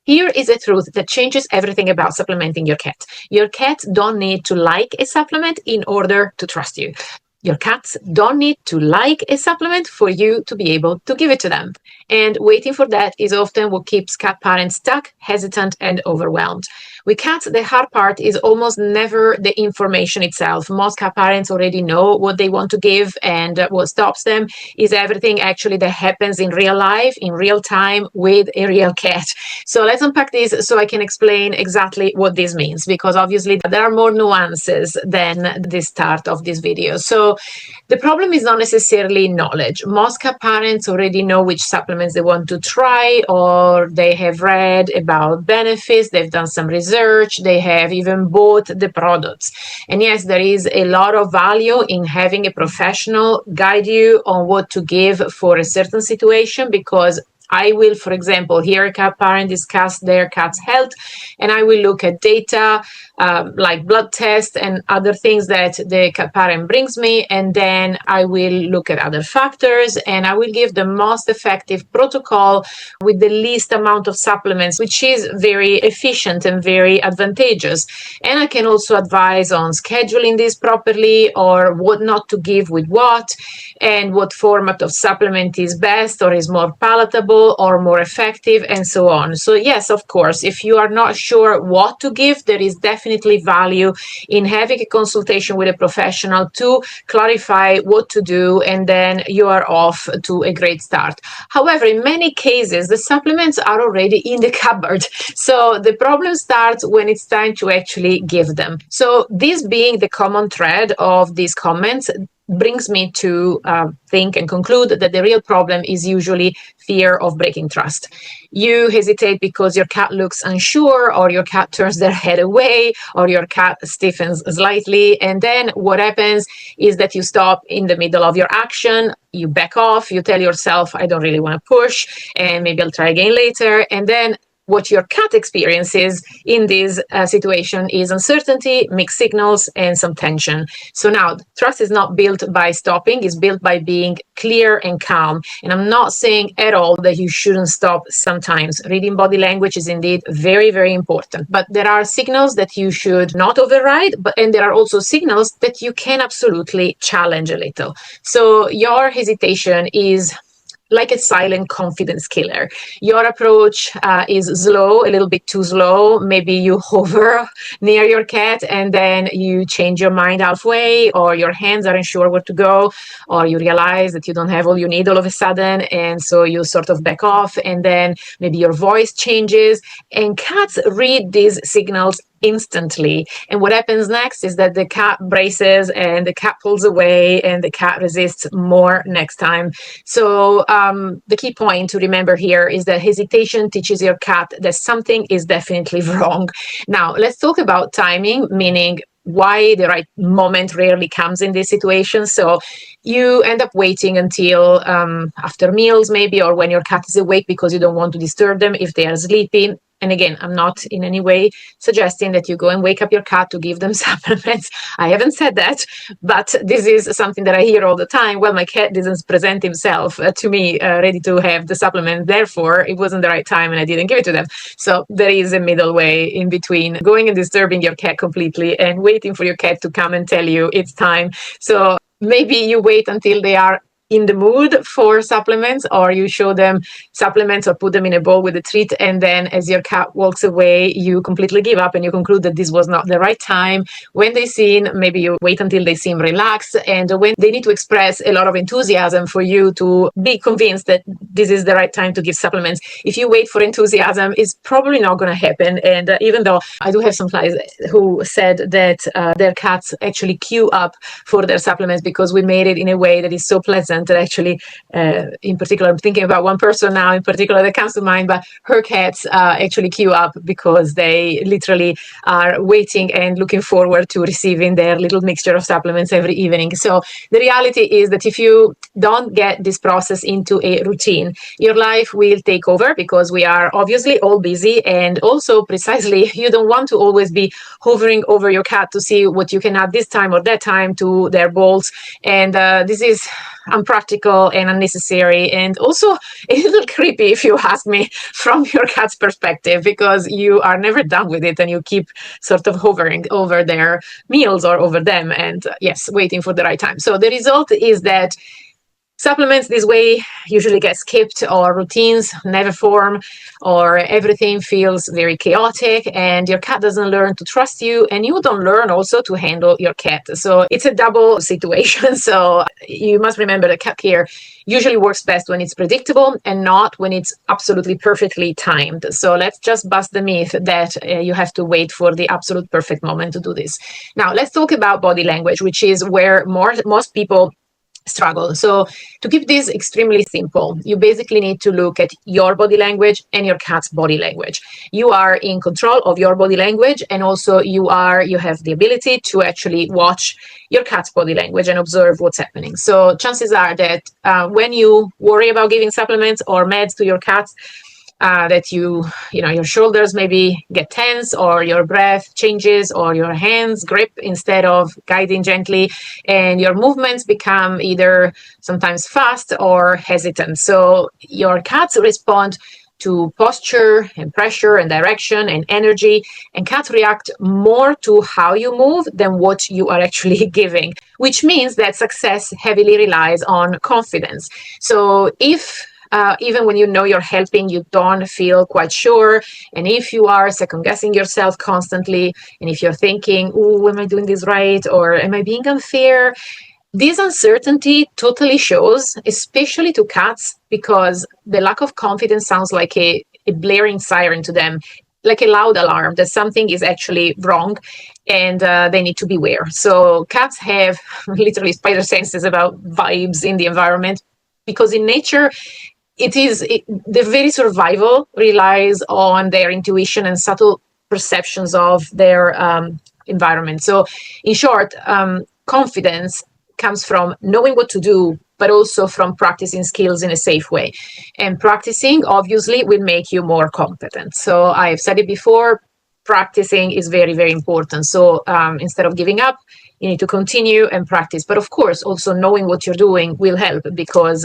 Here is a truth that changes everything about supplementing your cat. Your cats don't need to like a supplement in order to trust you. Your cats don't need to like a supplement for you to be able to give it to them. And waiting for that is often what keeps cat parents stuck, hesitant, and overwhelmed. With cats, the hard part is almost never the information itself. Most cat parents already know what they want to give, and what stops them is everything actually that happens in real life, in real time, with a real cat. So let's unpack this so I can explain exactly what this means, because obviously there are more nuances than the start of this video. So the problem is not necessarily knowledge. Most cat parents already know which supplements they want to try, or they have read about benefits, they've done some research, they have even bought the products. And yes, there is a lot of value in having a professional guide you on what to give for a certain situation, because I will, for example, hear a cat parent discuss their cat's health, and I will look at data like blood tests and other things that the cat parent brings me, and then I will look at other factors, and I will give the most effective protocol with the least amount of supplements, which is very efficient and very advantageous. And I can also advise on scheduling this properly, or what not to give with what, and what format of supplement is best or is more palatable or more effective, and so on. So yes, of course, if you are not sure what to give, there is definitely value in having a consultation with a professional to clarify what to do, and then you are off to a great start. However, in many cases, the supplements are already in the cupboard. So the problem starts when it's time to actually give them. So this being the common thread of these comments brings me to think and conclude that the real problem is usually fear of breaking trust. You hesitate because your cat looks unsure, or your cat turns their head away, or your cat stiffens slightly. And then what happens is that you stop in the middle of your action, you back off, you tell yourself, I don't really want to push, and maybe I'll try again later. And then what your cat experiences in this situation is uncertainty, mixed signals, and some tension. So now, trust is not built by stopping, it's built by being clear and calm. And I'm not saying at all that you shouldn't stop sometimes. Reading body language is indeed very, very important. But there are signals that you should not override, and there are also signals that you can absolutely challenge a little. So your hesitation is like a silent confidence killer. Your approach is slow, a little bit too slow. Maybe you hover near your cat and then you change your mind halfway, or your hands aren't sure where to go, or you realize that you don't have all you need all of a sudden, and so you sort of back off, and then maybe your voice changes. And cats read these signals instantly. And what happens next is that the cat braces and the cat pulls away and the cat resists more next time. So the key point to remember here is that hesitation teaches your cat that something is definitely wrong. Now, let's talk about timing, meaning why the right moment rarely comes in this situation. So you end up waiting until after meals maybe, or when your cat is awake, because you don't want to disturb them if they are sleeping. And again, I'm not in any way suggesting that you go and wake up your cat to give them supplements. I haven't said that, but this is something that I hear all the time. Well, my cat didn't present himself to me ready to have the supplement, therefore it wasn't the right time and I didn't give it to them. So there is a middle way in between going and disturbing your cat completely and waiting for your cat to come and tell you it's time. So maybe you wait until they are in the mood for supplements, or you show them supplements or put them in a bowl with a treat, and then as your cat walks away, you completely give up and you conclude that this was not the right time. When they seem, maybe you wait until they seem relaxed, and when they need to express a lot of enthusiasm for you to be convinced that this is the right time to give supplements, if you wait for enthusiasm, it's probably not going to happen. And even though I do have some clients who said that their cats actually queue up for their supplements because we made it in a way that is so pleasant that actually, in particular, I'm thinking about one person now in particular that comes to mind, but her cats actually queue up because they literally are waiting and looking forward to receiving their little mixture of supplements every evening. So the reality is that if you don't get this process into a routine, your life will take over, because we are obviously all busy, and also precisely you don't want to always be hovering over your cat to see what you can add this time or that time to their bowls. And this is unpractical and unnecessary, and also a little creepy, if you ask me, from your cat's perspective, because you are never done with it and you keep sort of hovering over their meals or over them and, yes, waiting for the right time. So the result is that supplements this way usually get skipped, or routines never form, or everything feels very chaotic, and your cat doesn't learn to trust you, and you don't learn also to handle your cat. So it's a double situation. So you must remember that cat care usually works best when it's predictable and not when it's absolutely perfectly timed. So let's just bust the myth that you have to wait for the absolute perfect moment to do this. Now, let's talk about body language, which is where most people struggle. So to keep this extremely simple, you basically need to look at your body language and your cat's body language. You are in control of your body language, and also you have the ability to actually watch your cat's body language and observe what's happening. So chances are that when you worry about giving supplements or meds to your cats, that your shoulders maybe get tense, or your breath changes, or your hands grip instead of guiding gently, and your movements become either sometimes fast or hesitant. So your cats respond to posture and pressure and direction and energy, and cats react more to how you move than what you are actually giving, which means that success heavily relies on confidence. So if even when you know you're helping, you don't feel quite sure, and if you are second-guessing yourself constantly, and if you're thinking, oh, am I doing this right, or am I being unfair? This uncertainty totally shows, especially to cats, because the lack of confidence sounds like a blaring siren to them, like a loud alarm that something is actually wrong, and they need to beware. So cats have literally spider senses about vibes in the environment, because in nature, their very survival relies on their intuition and subtle perceptions of their environment. So in short, confidence comes from knowing what to do, but also from practicing skills in a safe way. And practicing, obviously, will make you more competent. So I've said it before, practicing is very, very important. So instead of giving up, you need to continue and practice. But of course, also knowing what you're doing will help, because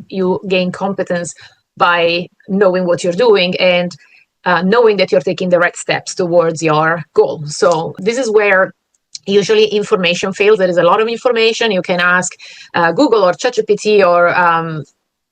you gain competence by knowing what you're doing and knowing that you're taking the right steps towards your goal. So this is where usually information fails. There is a lot of information. You can ask Google or ChatGPT, or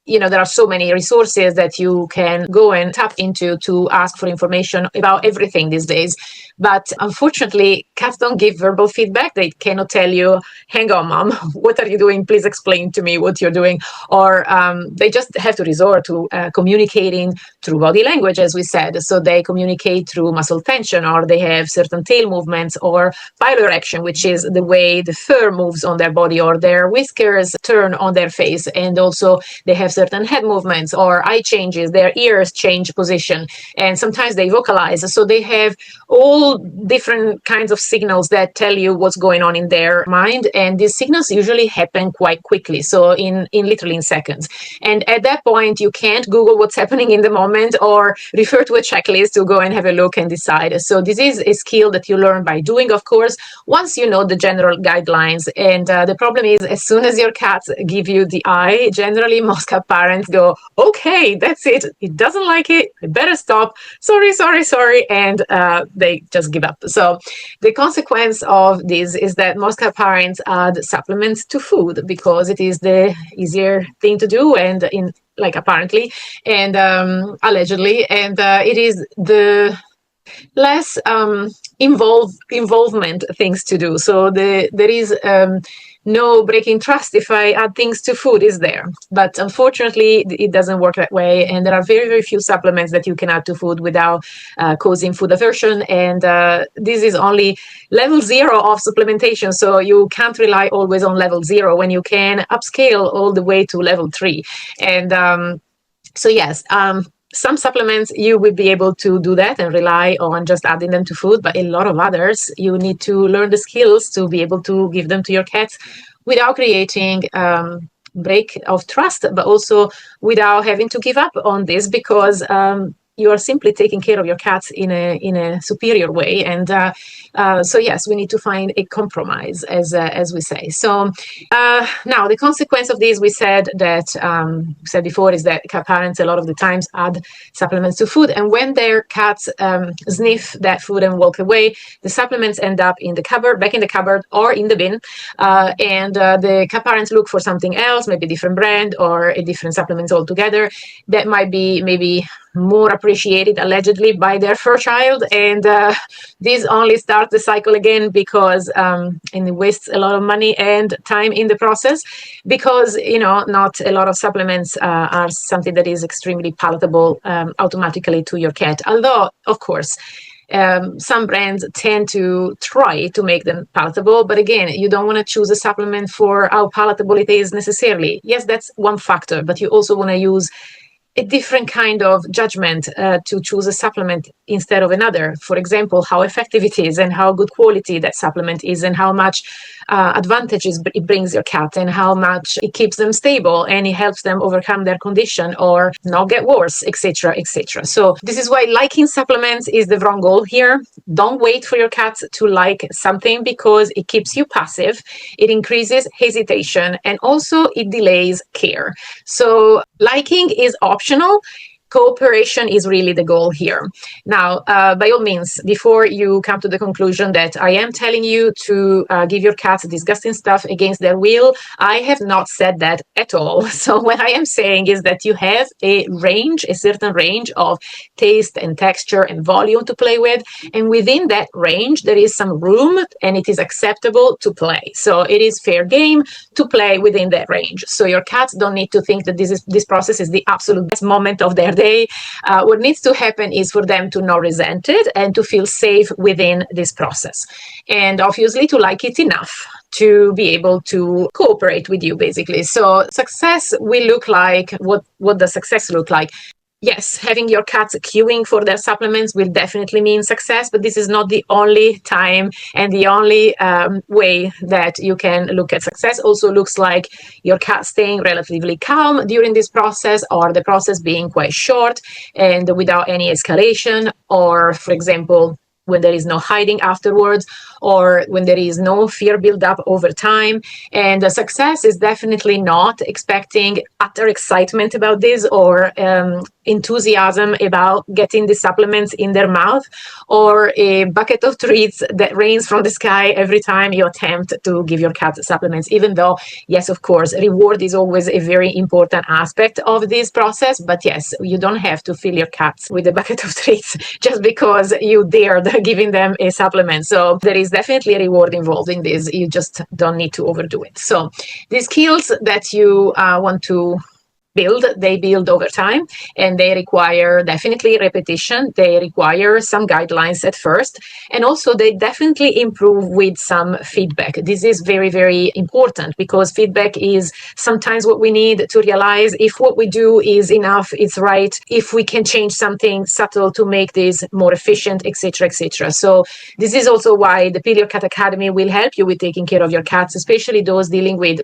there are so many resources that you can go and tap into to ask for information about everything these days. But unfortunately, cats don't give verbal feedback. They cannot tell you, hang on, mom, what are you doing? Please explain to me what you're doing. Or they just have to resort to communicating through body language, as we said. So they communicate through muscle tension, or they have certain tail movements, or piloerection, which is the way the fur moves on their body, or their whiskers turn on their face. And also they have certain head movements or eye changes, their ears change position, and sometimes they vocalize. So they have all different kinds of signals that tell you what's going on in their mind, and these signals usually happen quite quickly, so in literally in seconds. And at that point, you can't Google what's happening in the moment or refer to a checklist to go and have a look and decide. So this is a skill that you learn by doing, of course, once you know the general guidelines. And the problem is, as soon as your cats give you the eye, generally most cat parents go, okay, that's it. It doesn't like it. I better stop. Sorry. And they just give up. So the consequence of this is that most cat parents add supplements to food, because it is the easier thing to do, and apparently, and allegedly, and it is the less involvement things to do. So there is no breaking trust if I add things to food, is there? But unfortunately, it doesn't work that way. And there are very, very few supplements that you can add to food without causing food aversion. And this is only level 0 of supplementation. So you can't rely always on level 0 when you can upscale all the way to level 3. And so yes, some supplements you will be able to do that and rely on just adding them to food, but a lot of others you need to learn the skills to be able to give them to your cats without creating break of trust, but also without having to give up on this, because you are simply taking care of your cats in a superior way. And so yes, we need to find a compromise, as we say. So now the consequence of this, we said before, is that cat parents a lot of the times add supplements to food, and when their cats sniff that food and walk away, the supplements end up back in the cupboard or in the bin, and the cat parents look for something else, maybe a different brand or a different supplements altogether that might be maybe more appreciated allegedly by their fur child, and this only starts the cycle again because and it wastes a lot of money and time in the process, because not a lot of supplements are something that is extremely palatable automatically to your cat, although of course some brands tend to try to make them palatable, but again, you don't want to choose a supplement for how palatable it is necessarily. Yes, that's one factor, but you also want to use a different kind of judgment to choose a supplement instead of another. For example, how effective it is and how good quality that supplement is and how much advantages it brings your cat and how much it keeps them stable and it helps them overcome their condition or not get worse, etc., etc. So this is why liking supplements is the wrong goal here. Don't wait for your cats to like something, because it keeps you passive, it increases hesitation, and also it delays care. So liking is optional. Cooperation is really the goal here. Now, by all means, before you come to the conclusion that I am telling you to give your cats disgusting stuff against their will, I have not said that at all. So what I am saying is that you have a certain range of taste and texture and volume to play with. And within that range, there is some room and it is acceptable to play. So it is fair game to play within that range. So your cats don't need to think that this process is the absolute best moment of their day. What needs to happen is for them to not resent it and to feel safe within this process. And obviously to like it enough to be able to cooperate with you, basically. So success will look like, what does success look like? Yes, having your cats queuing for their supplements will definitely mean success, but this is not the only time and the only way that you can look at success. Also looks like your cat staying relatively calm during this process, or the process being quite short and without any escalation, or, for example, when there is no hiding afterwards, or when there is no fear build up over time. And the success is definitely not expecting utter excitement about this, or enthusiasm about getting the supplements in their mouth, or a bucket of treats that rains from the sky every time you attempt to give your cat supplements. Even though, yes, of course, reward is always a very important aspect of this process. But yes, you don't have to fill your cats with a bucket of treats just because you dared giving them a supplement. So there is definitely a reward involved in this. You just don't need to overdo it. So the skills that you want to they build over time, and they require definitely repetition. They require some guidelines at first, and also they definitely improve with some feedback. This is very, very important, because feedback is sometimes what we need to realize if what we do is enough, it's right, if we can change something subtle to make this more efficient, etc., etc. So this is also why the Peel Cat Academy will help you with taking care of your cats, especially those dealing with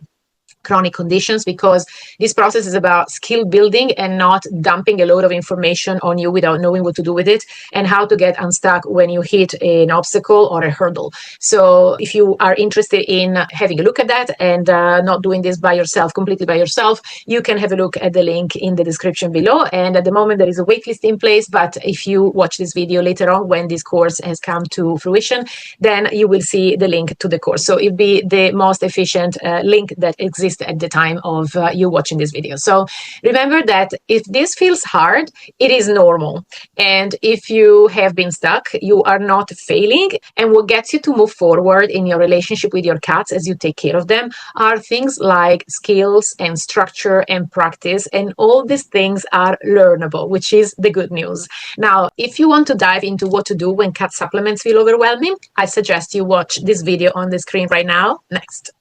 chronic conditions, because this process is about skill building and not dumping a load of information on you without knowing what to do with it and how to get unstuck when you hit an obstacle or a hurdle. So if you are interested in having a look at that and not doing this by yourself, completely by yourself, you can have a look at the link in the description below. And at the moment there is a waitlist in place, but if you watch this video later on when this course has come to fruition, then you will see the link to the course. So it'll be the most efficient link that exists at the time of you watching this video. So remember that if this feels hard, it is normal. And if you have been stuck, you are not failing. And what gets you to move forward in your relationship with your cats as you take care of them are things like skills and structure and practice. And all these things are learnable, which is the good news. Now, if you want to dive into what to do when cat supplements feel overwhelming, I suggest you watch this video on the screen right now next.